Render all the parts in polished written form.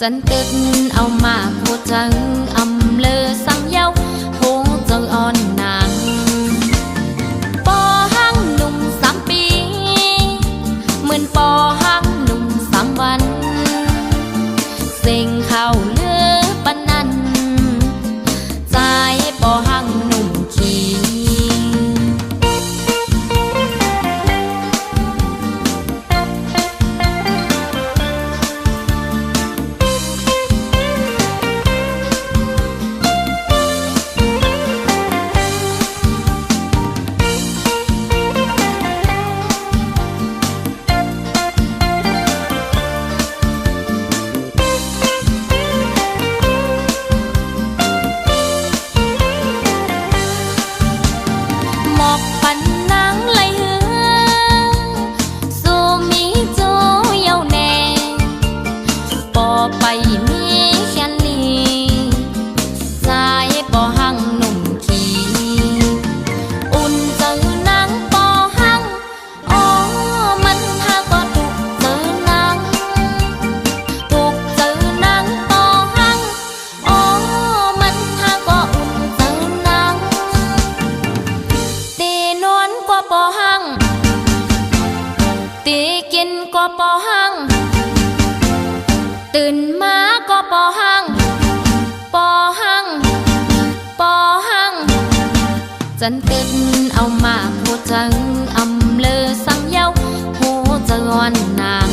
Chân kết ao mà vô trắng âm lơ sang nhau hố giờ on nàng bò hang nung sám pi mươn bò hang nung sám văn sinh khao lứa ban ăn dài bò hang nung chi có bò hangตื่นมาก็ปอหังปอหังปอหัง chân kết ao mà vô trắng âm lơ sang nhau hố giờ on nàng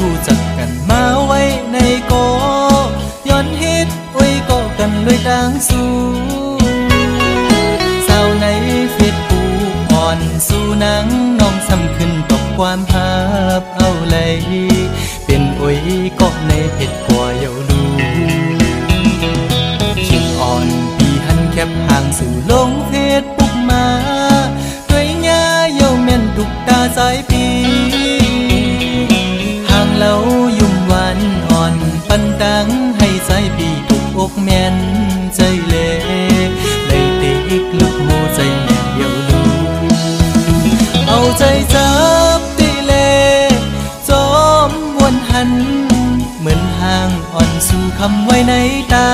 หูจักกันมาไว้ในโกย้อนฮิตไว้ก็กันด้วยดังสู้สาวในเฟซบุ๊กอ่อนสู้นังน้องซ้ำขึ้นตกความภาพเอาเลยเป็นโอ้ยก็ในเพจกว่าเยาลูชิงอ่อนพี่หันแคบห่างสู่ลงเฟซบุ๊กมาด้วยง่าเยาแม่นตุกตาสายปีเล่ายุ่มหวานอ่อนปันดังให้ใจพี่ถูกอกแม่นใจเล่เลยติกลุกโมใจแม่เดียวลูเอาใจจับตีเล่จอมวนหันเหมือนห่างอ่อนสู่คำไว้ในตา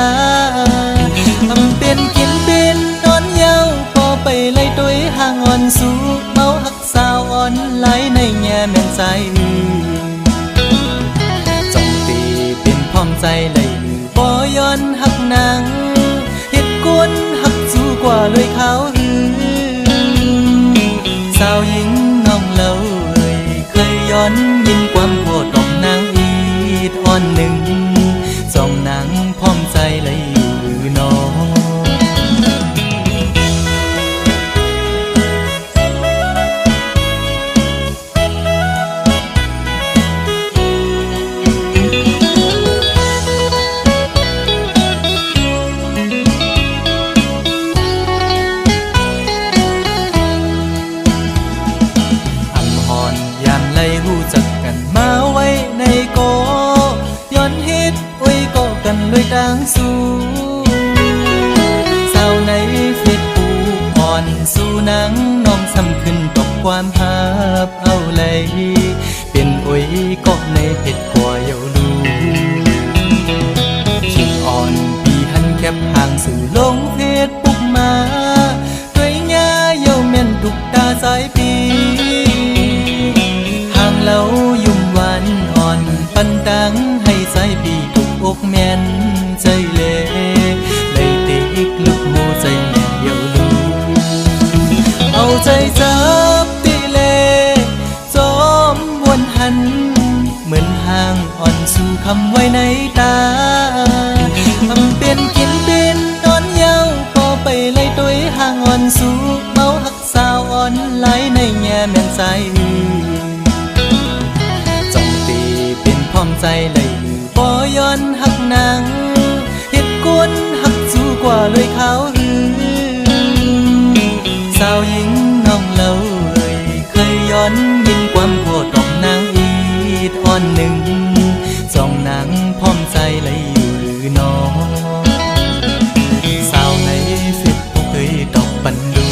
ทำเป็นกินเป็นนอนเย้าพอไปไล่ตัวห่างอ่อนสู่เมาหักสาวอ่อนไหลในแง่แม่นใจพร้อมใจเลยบ่ย้อนหักนางเหตุกวนหักสู้กว่าเลยเขาสาวหญิงน้องเล่าเคยย้อนยินความโหดดอกนางอีดอ่อนหนึ่งสองนางพร้อมใจเลยอยู่น้องหูจักกันมาไว้ในโกย้อนฮิตไว้ก็กันด้วยดังสู้สาวในเฟซบุ๊กอ่อนสู้นังน้องซ้ำขึ้นตกความภาพเอาเลยเป็นโอ้ยก็ในเพจกว่าเยาลูชิงอ่อนพี่หันแคบห่างสู่ลงเฟซบุ๊กมาด้วยง่าเยาแม่นตุกตาสายปีเล่ายุ่มหวานอ่อนปันดังให้ใจพี่ถูกอกแม่นใจเล่เลยติกลุกโมใจแม่เดียวลูเอา คำไว้ในตาทำเป็นกินเป็นตอนเยาว์พอไปไล่ตัวห่างอ่อนสู่เมาหักสาวอ่อนไหลในแง่แม่นใจจ้องตีเป็นพร้อมใจเลยบ่ย้อนหักนางเหตุกวนหักสู้กว่าเลยเขาสาวหญิงน้องเล่าเคยย้อนยินความโหดดอกนางอีดอ่อนหนึ่งจ้องนางพร้อมใจเลยอยู่หรือน้องสาวในเฟซบุ๊กเคยดอกปันดู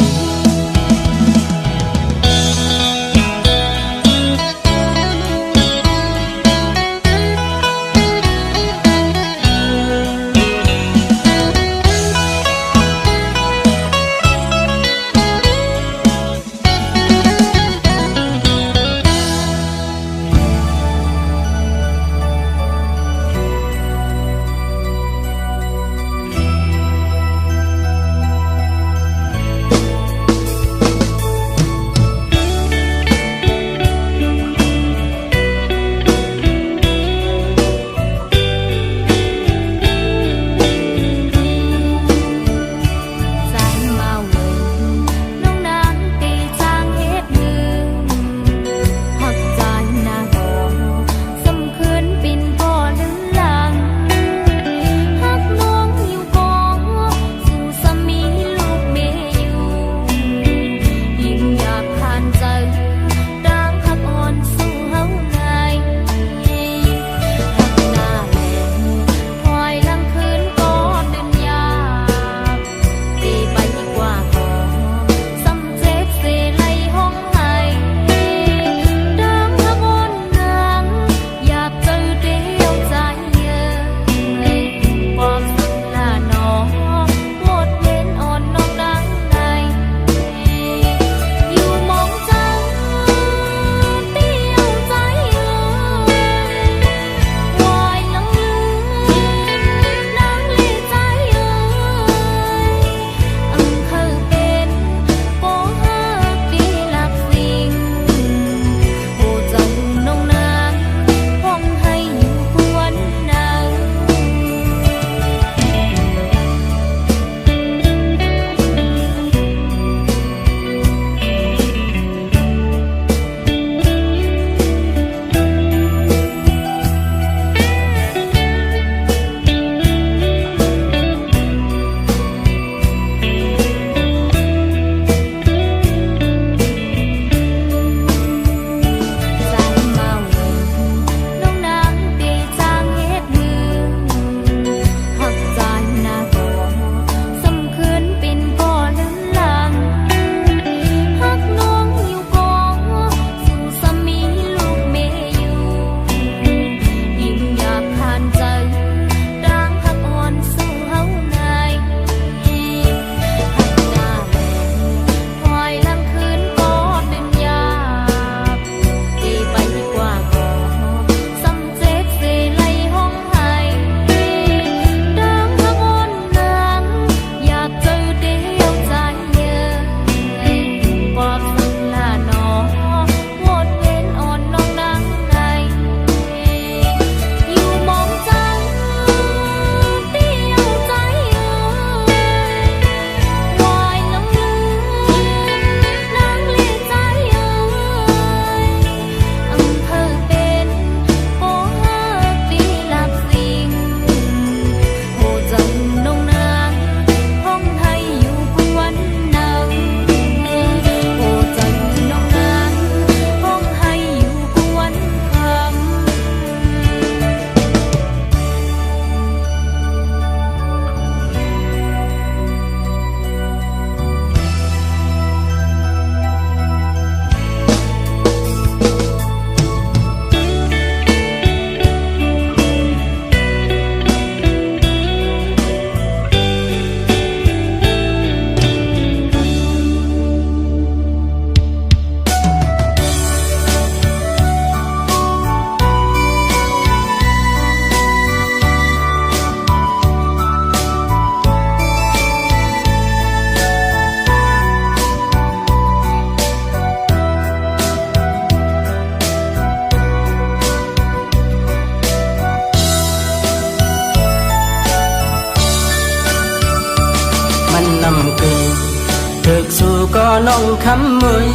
น้องคำมวย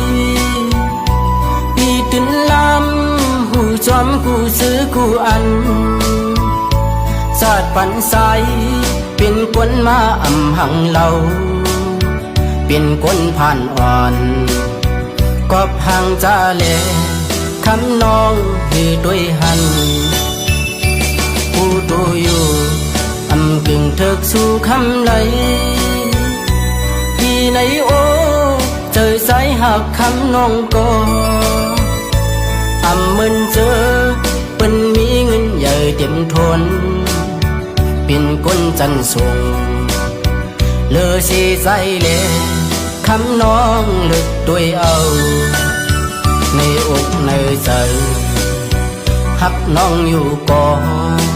ปีตื่นลำหูจอมกูซื้อกูอันสาดปันใสเป็นกวนมาอำหังเราเป็นกวนผ่านอ่อนกอบห่างจาเลคำน้องให้ด้วยหันผู้ตัวอยู่อำกึ่งเถิกสู่คำไหลที่ในโอเจอสายหักคำน้องก็อำมึนเจอเป็นมีเงินใหญ่เต็มทนเป็นคนจันทรงเลอสีใสเลคำน้องลึกด้วยเอาในอกในใจหักน้องอยู่ก่อน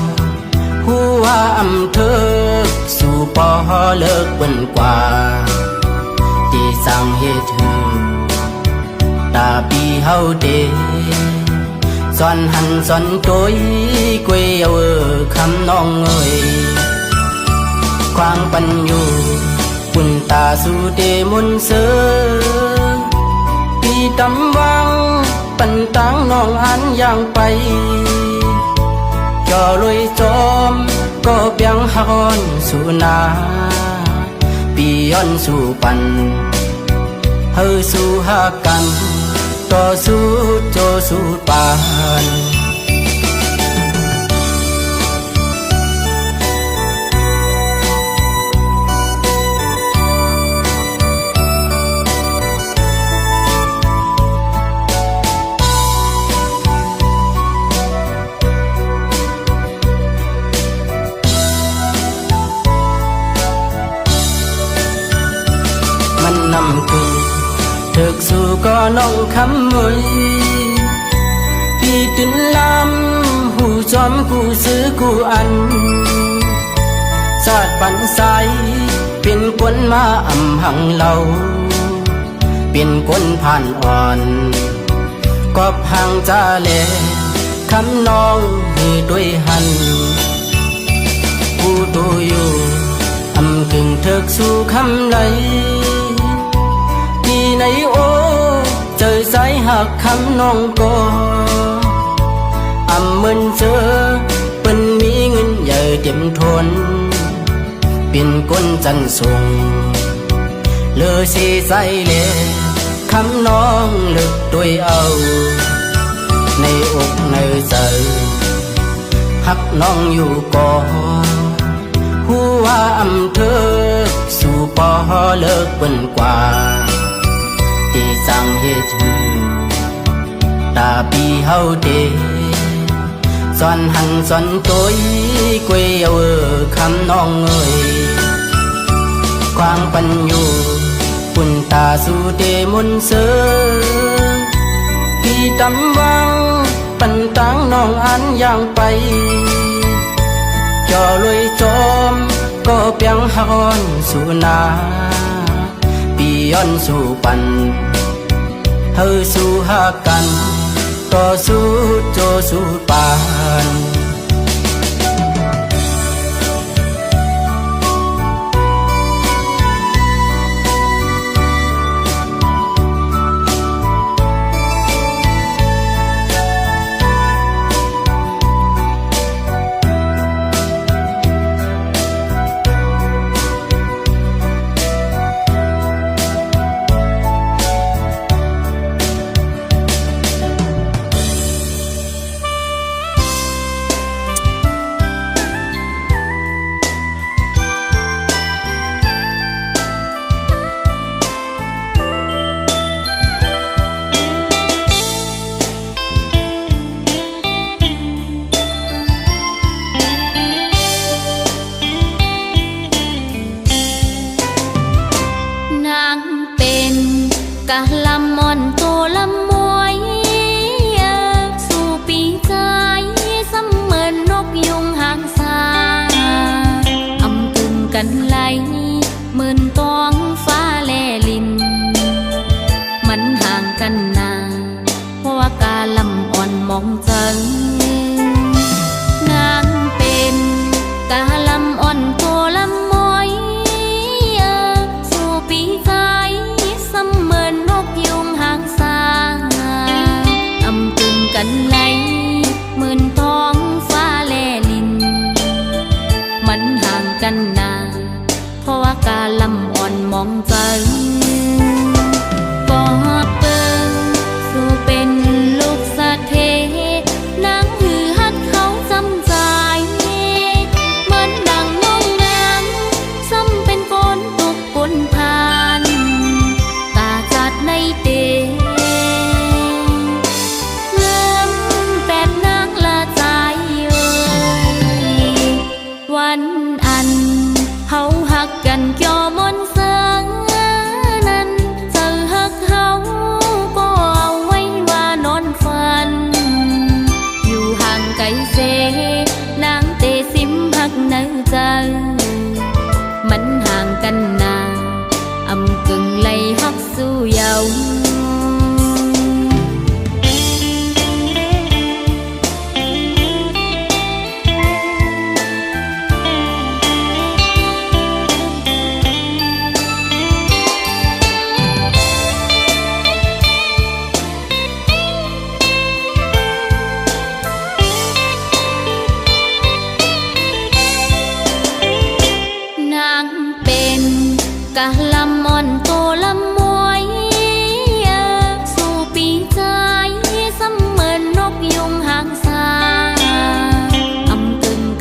หัวอำเธอสู่ปอเลิกเบิ่นกว่าที่สั่งเหตุตาปีเฮาเดสอนหันสอนโตยกวยเอาคำน้องเอ้ยความปัญญูปุ่นตาสู่เดมนเสือปีตำวังปันตังน้องอันย่างไปจอลอยจอมก็เปียงฮอนสู่นาปีย้อนสู่ปันเฮาสู่หากันต่อสู้โจสู้ปานมันนำคือเถิกสู่ก็น้องคำมวยปีตื่นลำหูจอมกูซื้อกูอันสาดปันใสเป็นกวนมาอำหังเราเป็นกวนผ่านอ่อนกอบห่างจาเลคำน้องให้ด้วยหันผู้ตัวอยู่อำกึ่งเถิกสู่คำไหลที่ในโอเจอสายหักคำน้องก็อำมึนเจอเป็นมีเงินใหญ่เต็มทนเป็นคนจันทรงเลอสีใสเลคำน้องลึกด้วยเอาในอกในใจหักน้องอยู่ก่อนหัวอำเธอสู่ปอเลิกเบิ่นกว่าที่สั่งเหตุตาปีเฮาเดสอนหันสอนโตยกวยเอาคำน้องเอ้ยความปัญญูปุ่นตาสู่เดมนเสือพี่ตำวังปันตังน้องอันย่างไปจอลอยจอมก็เปียงฮอนสู่นาปีย้อนสู่ปันเฮาสู่หากันต่อสู้โจสู้ปาน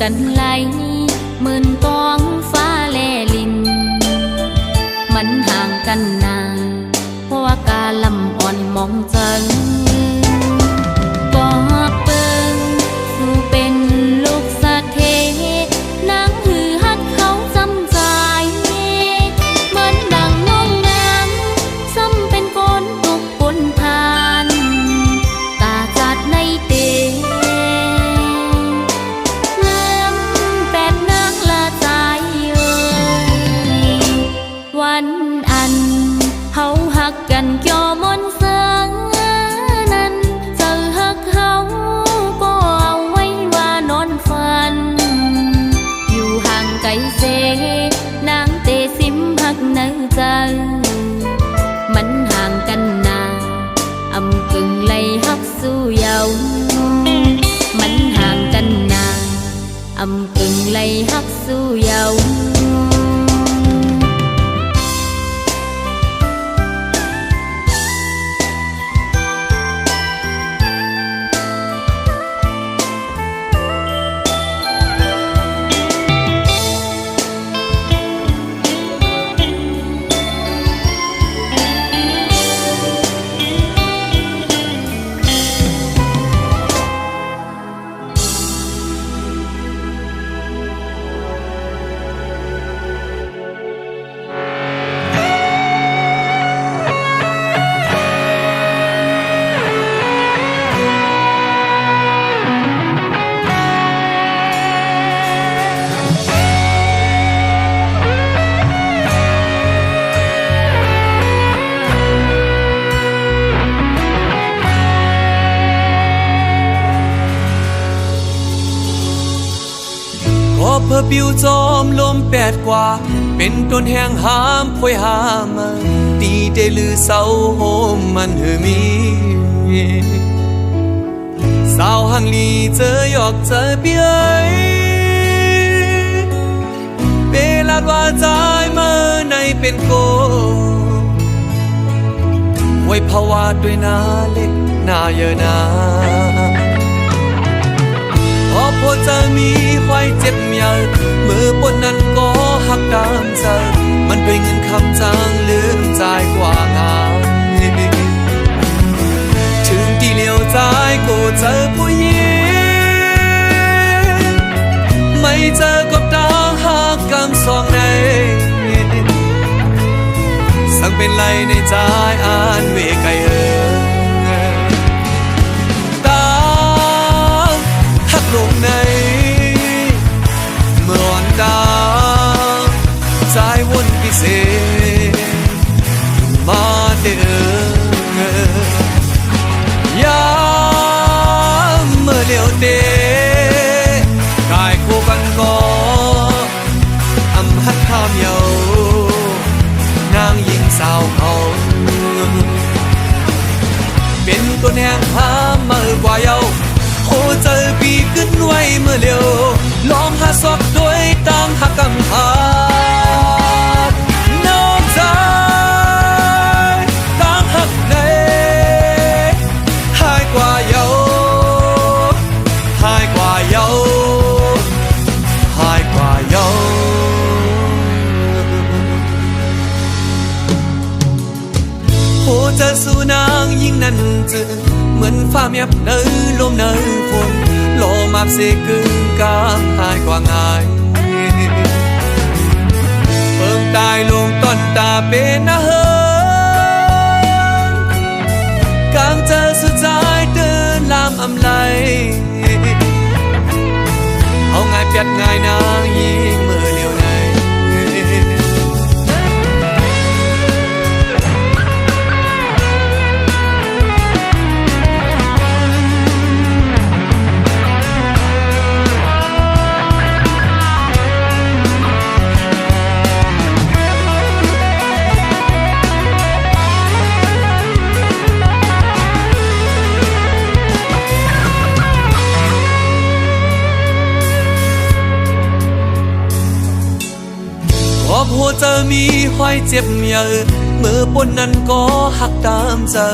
กันไหลหมื่นกองฟ้าแลลินมันห่างกันนานเพราะว่ากาลำอ่อนมองจังบอกเปิงสู่เป็นลูกสะเทนางหือฮักเขาจำใจเหมือนดังน้องนางซ้ำเป็นคนตุกปนทานตาจัดในเตงามแปดนางละใจเอ่ยวันอันเฮาฮักกันเกี่ยวมนต์เสืองนั้นเจอฮักเฮาก็เอาไว้ว่านอนฝันอยู่ห่างไกลเสนางเตสิมฮักในใจมันห่างกันนานอำกึ่งไหลฮักสู้เยามันห่างกันนานอำกึ่งไหลฮักสู้เยาพอเพื่อปิวจอมลมแปดกว่าเป็นต้นแห่งหามพวยหามาตีได้ลือเศร้าโฮมมันเฮมีสาวหังลีเจอหยอกเจอเบี้ยเวลาว่าใจมาในเป็นโกไว้ภาวะด้วยหน้าเล็กหน้าเยอะนาพอพอจะมีควายเจ็บเมียเมื่อปนนั้นก็หักตามใจมันด้วยเงินคำจางลืมใจกว่างานถึงที่เลี้ยวใจก็เจอผู้หญิงไม่เจอกับตาหักกำสองในสั่งเป็นไรในใจอ่านเวไกเอลงในเมื่อวันดาวใจวนพิเศษมาเดินยามเมื่อเลี้ยวเตะกายคู่กันก็อำหัดข้ามเยานางยิงสาวเขาเป็นตัวแนงพาเมื่อกว่าเยาโอ้เจอปีขึ้นไว้เมื่อเร็วลองหาสอบด้วยตั้งหักกำพานอกใจตั้งหักในหายกว่าเยาหายกว่าเยาหายกว่าเยาโอ้เจอสู่นางยิ่งนั้นเจอเหมือนฟ้าเมียบเนยลมเนยฝนโลมาบเสกึ่งกลางหายกว่าง่ายเพิ่งตายลงต้นตาเป็นนะเฮิงกลางเจอสุดใจเดินลามอำไลเอาง่ายเปียดง่ายนางยิงเมื่อเลี้ยวในหัวเจอมีห้อยเจ็บเยอะเมื่อปนนั้นก็หักตามเจอ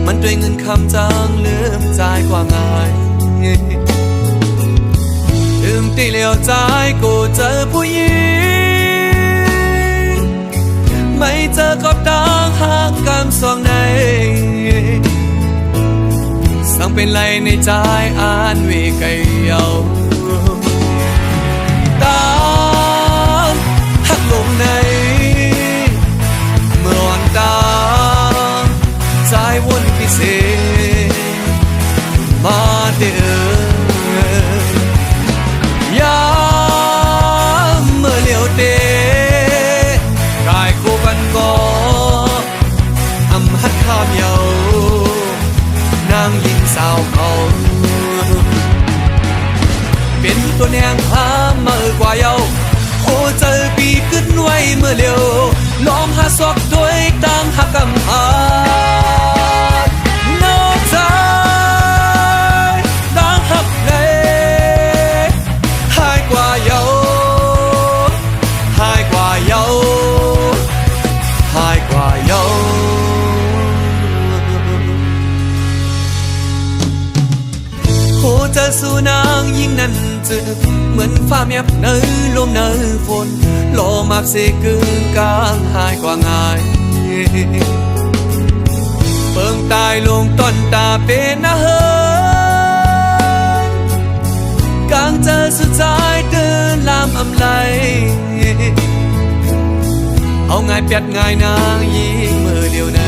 มันด้วยเงินคำจางลืมใจกว่าง่ายถึง ถึงที่เหลียวใจกูเจอผู้หญิงไม่เจอก็ต้องหากกันสองในสั่งเป็นไรในใจอ่านวิไกเยาตามหักลมในเมื่อวันตาใจวนพิเศษมาเดือยามเมื่อเหลียวเตกายกูกันก็อำหัดข้ามเยานางหญิงสาวเขาเป็นตัวแนงพาเมื่อกว่าเยาโอ้เจอปีขึ้นไว้เมื่อเร็วลองหาซอกด้วยตั้งหักกำพานอกใจตั้งหักเลยหายกว่าเยาหายกว่าเยาหายกว่าเยาโอ้เจอสู่นางยิ่งนั้นจึกเหมือนฟ้าเมียบเนยลมเนยฝนโลมาบเสกึ่งกลางหายกว่าง่ายเปิงตายลงต้นตาเป็นอาเหินกลางเจอสุดท้ายเดินลามอำไลเอาง่ายเปียดง่ายนางยิ่งมือเดียวใน